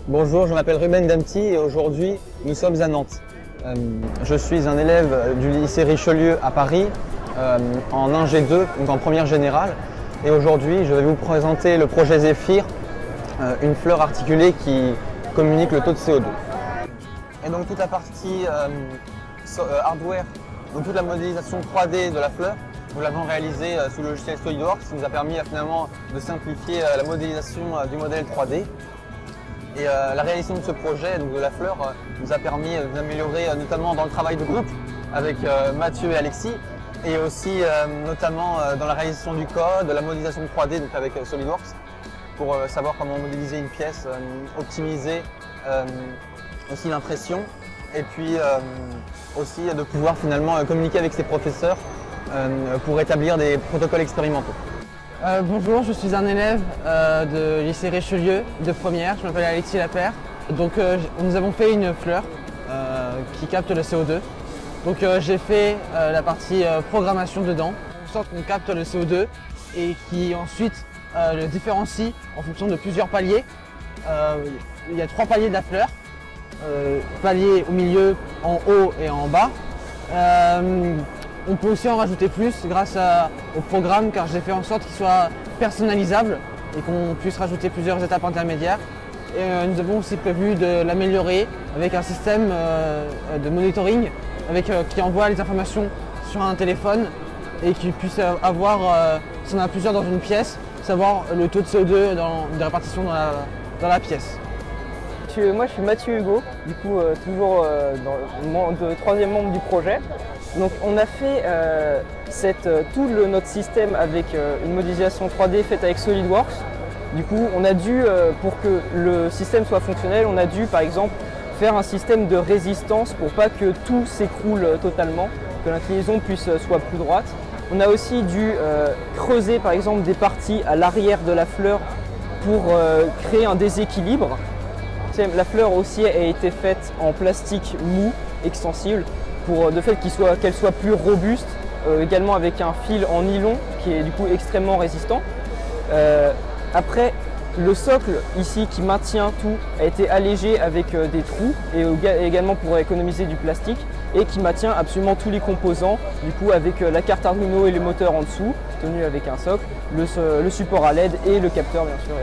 Bonjour, je m'appelle Ruben Damti et aujourd'hui nous sommes à Nantes. Je suis un élève du lycée Richelieu à Paris en Ing 2, donc en première générale. Et aujourd'hui je vais vous présenter le projet Zephyr, une fleur articulée qui communique le taux de CO2. Et donc toute la partie hardware, donc toute la modélisation 3D de la fleur, nous l'avons réalisée sous le logiciel SolidWorks, qui nous a permis finalement de simplifier la modélisation du modèle 3D. Et la réalisation de ce projet, donc de la fleur, nous a permis d'améliorer notamment dans le travail de groupe avec Mathieu et Alexis, et aussi notamment dans la réalisation du code, de la modélisation 3D donc avec SolidWorks, pour savoir comment modéliser une pièce, optimiser aussi l'impression, et puis aussi de pouvoir finalement communiquer avec ses professeurs pour établir des protocoles expérimentaux. Bonjour, je suis un élève de lycée Richelieu de première, je m'appelle Alexis Lapère. Donc nous avons fait une fleur qui capte le CO2. Donc j'ai fait la partie programmation dedans, en sorte qu'on capte le CO2 et qui ensuite le différencie en fonction de plusieurs paliers. Il y a 3 paliers de la fleur, palier au milieu, en haut et en bas. On peut aussi en rajouter plus grâce au programme, car j'ai fait en sorte qu'il soit personnalisable et qu'on puisse rajouter plusieurs étapes intermédiaires. Et nous avons aussi prévu de l'améliorer avec un système de monitoring qui envoie les informations sur un téléphone et qui puisse avoir, si on a plusieurs dans une pièce, savoir le taux de CO2 de répartition dans la pièce. Moi je suis Mathieu Hugo, du coup toujours dans le 3e membre du projet. Donc on a fait notre système avec une modélisation 3D faite avec SolidWorks. Du coup on a dû, pour que le système soit fonctionnel, on a dû par exemple faire un système de résistance pour pas que tout s'écroule totalement, que l'inclinaison soit plus droite. On a aussi dû creuser par exemple des parties à l'arrière de la fleur pour créer un déséquilibre. La fleur aussi a été faite en plastique mou, extensible, pour de fait qu'elle soit plus robuste, également avec un fil en nylon qui est du coup extrêmement résistant. Après, le socle ici qui maintient tout a été allégé avec des trous et également pour économiser du plastique, et qui maintient absolument tous les composants, du coup avec la carte Arduino et les moteurs en dessous, tenu avec un socle, le support à LED et le capteur bien sûr.